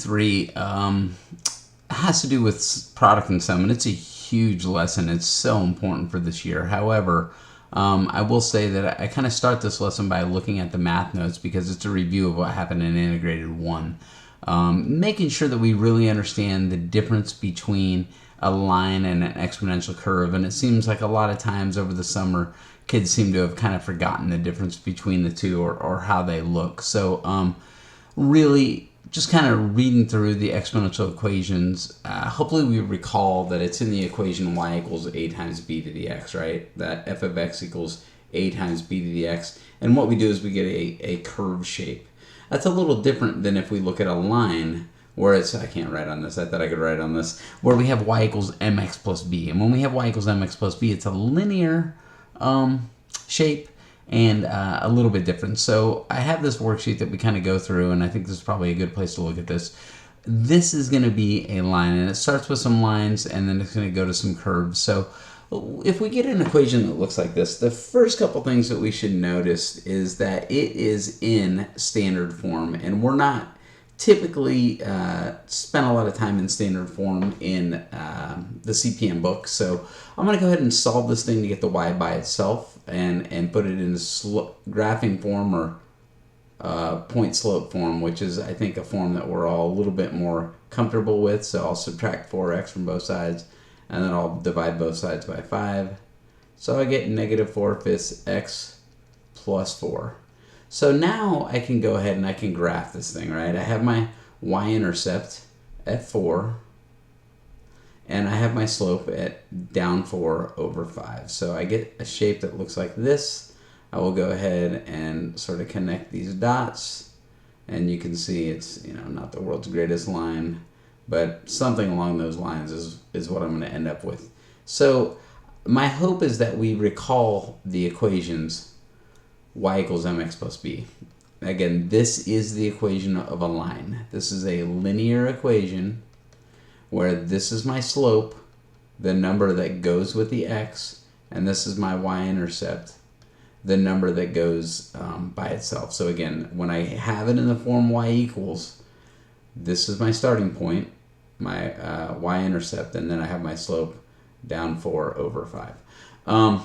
3 has to do with product and sum, and it's a huge lesson. It's so important for this year. However, I will say that I kind of start this lesson by looking at the math notes because it's a review of what happened in Integrated 1. Making sure that we really understand the difference between a line and an exponential curve. And it seems like a lot of times over the summer, kids seem to have kind of forgotten the difference between the two or how they look. So really just kind of reading through the exponential equations, hopefully we recall that it's in the equation y equals a times b to the x, right? That f of x equals a times b to the x. And what we do is we get a curve shape. That's a little different than if we look at a line where it's, I can't write on this, I thought I could write on this, where we have y equals mx plus b. And when we have y equals mx plus b, it's a linear shape and a little bit different. So I have this worksheet that we kind of go through, and I think this is probably a good place to look at this. This is going to be a line, and it starts with some lines, and then it's going to go to some curves. So if we get an equation that looks like this, the first couple things that we should notice is that it is in standard form, and we're not typically spend a lot of time in standard form in the CPM book. So I'm going to go ahead and solve this thing to get the y by itself and put it in graphing form or point slope form, which is, I think, a form that we're all a little bit more comfortable with. So I'll subtract 4x from both sides, and then I'll divide both sides by 5. So I get negative 4/5 x plus 4. So now I can go ahead and I can graph this thing, right? I have my y-intercept at 4, and I have my slope at down 4 over 5. So I get a shape that looks like this. I will go ahead and sort of connect these dots, and you can see it's, not the world's greatest line, but something along those lines is what I'm going to end up with. So my hope is that we recall the equations y equals mx plus b. Again, this is the equation of a line. This is a linear equation where this is my slope, the number that goes with the x, and this is my y-intercept, the number that goes by itself. So again, when I have it in the form y equals, this is my starting point, my y-intercept, and then I have my slope down 4 over 5.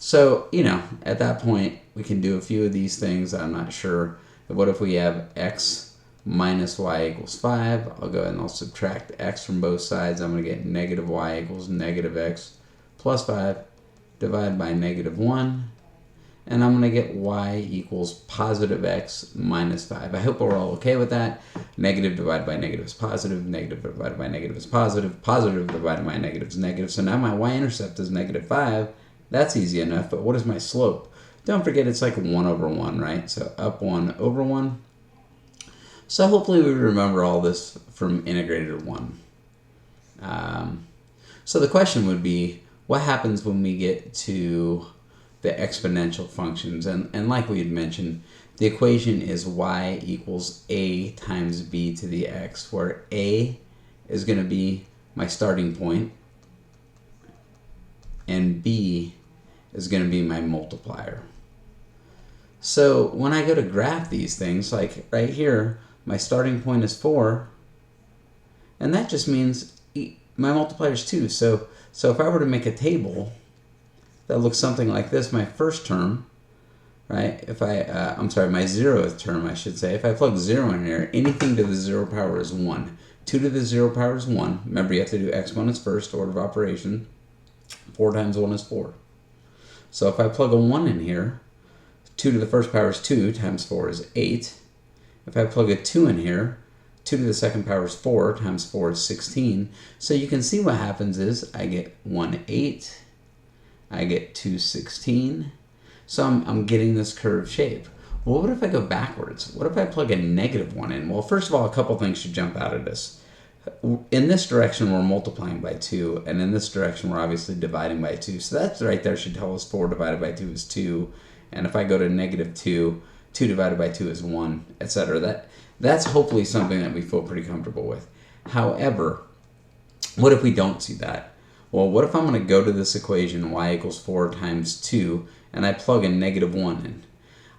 So, at that point, we can do a few of these things. I'm not sure. What if we have x minus y equals 5? I'll go ahead and I'll subtract x from both sides. I'm going to get negative y equals negative x plus 5 divided by negative 1. And I'm going to get y equals positive x minus 5. I hope we're all okay with that. Negative divided by negative is positive. Negative divided by negative is positive. Positive divided by negative is negative. So now my y-intercept is negative 5. That's easy enough, but what is my slope? Don't forget it's like 1 over 1, right? So up 1 over 1. So hopefully we remember all this from Integrated 1. So the question would be, what happens when we get to the exponential functions? And like we had mentioned, the equation is y equals a times b to the x, where a is going to be my starting point, and b is going to be my multiplier. So when I go to graph these things, like right here, my starting point is 4, and that just means my multiplier is 2. So if I were to make a table that looks something like this, my first term, right? If I, my 0th term, I should say. If I plug 0 in here, anything to the 0 power is 1. 2 to the 0 power is 1. Remember, you have to do exponents first, order of operation. 4 times 1 is 4. So if I plug a 1 in here, 2 to the first power is 2 times 4 is 8. If I plug a 2 in here, 2 to the second power is 4 times 4 is 16. So you can see what happens is I get 1 8, I get 2 16. So I'm getting this curved shape. Well, what if I go backwards? What if I plug a negative 1 in? Well, first of all, a couple things should jump out at us. In this direction, we're multiplying by 2, and in this direction, we're obviously dividing by 2. So that right there should tell us 4 divided by 2 is 2. And if I go to negative 2, 2 divided by 2 is 1, etc. That's hopefully something that we feel pretty comfortable with. However, what if we don't see that? Well, what if I'm going to go to this equation, y equals 4 times 2, and I plug a negative 1 in?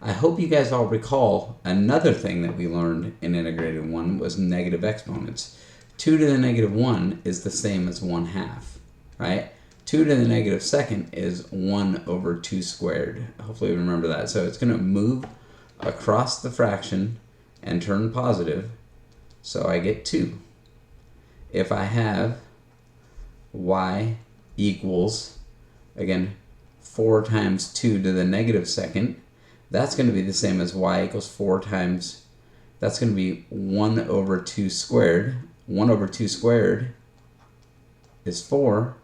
I hope you guys all recall another thing that we learned in integrated 1 was negative exponents. 2 to the negative 1 is the same as 1/2, right? 2 to the negative second is 1 over 2 squared. Hopefully you remember that. So it's going to move across the fraction and turn positive, so I get 2. If I have y equals, again, 4 times 2 to the negative second, that's going to be the same as y equals 4 times, that's going to be 1 over 2 squared. 1 over 2 squared is 4.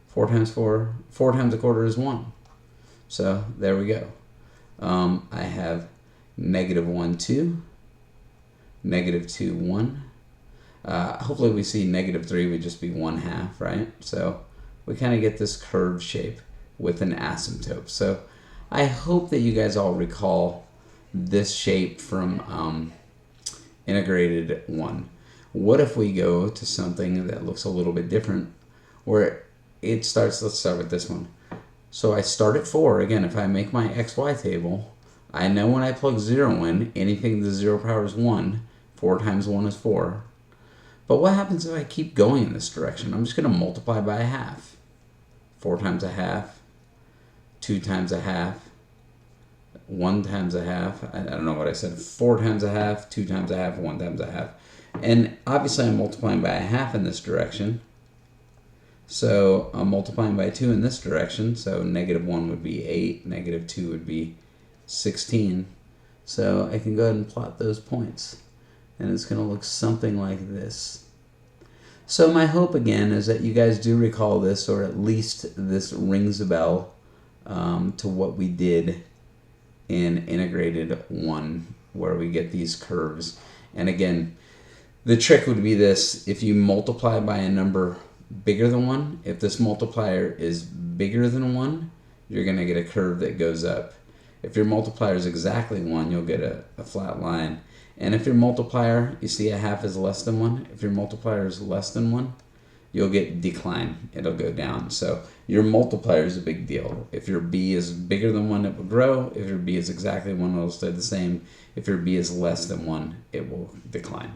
4 times 4, 4 times a quarter is 1. So there we go. I have negative 1, 2, negative 2, 1. Hopefully we see negative 3 would just be 1/2, right? So we kind of get this curved shape with an asymptote. So I hope that you guys all recall this shape from integrated 1. What if we go to something that looks a little bit different, where it starts, let's start with this one. So I start at 4. Again, if I make my xy table, I know when I plug 0 in, anything to the 0 power is 1. 4 times 1 is 4. But what happens if I keep going in this direction? I'm just going to multiply by 1/2. 4 times 1/2, 2 times 1/2, 1 times 1/2. I don't know what I said. 4 times 1/2, 2 times 1/2, 1 times 1/2. And obviously I'm multiplying by 1/2 in this direction. So I'm multiplying by 2 in this direction. So negative 1 would be 8. Negative 2 would be 16. So I can go ahead and plot those points. And it's going to look something like this. So my hope again is that you guys do recall this, or at least this rings a bell to what we did in integrated 1, where we get these curves. And again, the trick would be this: if you multiply by a number bigger than 1, if this multiplier is bigger than 1, you're going to get a curve that goes up. If your multiplier is exactly 1, you'll get a flat line. And if your multiplier, you see 1/2 is less than 1, if your multiplier is less than 1, you'll get decline. It'll go down. So your multiplier is a big deal. If your b is bigger than 1, it will grow. If your b is exactly 1, it will stay the same. If your b is less than 1, it will decline.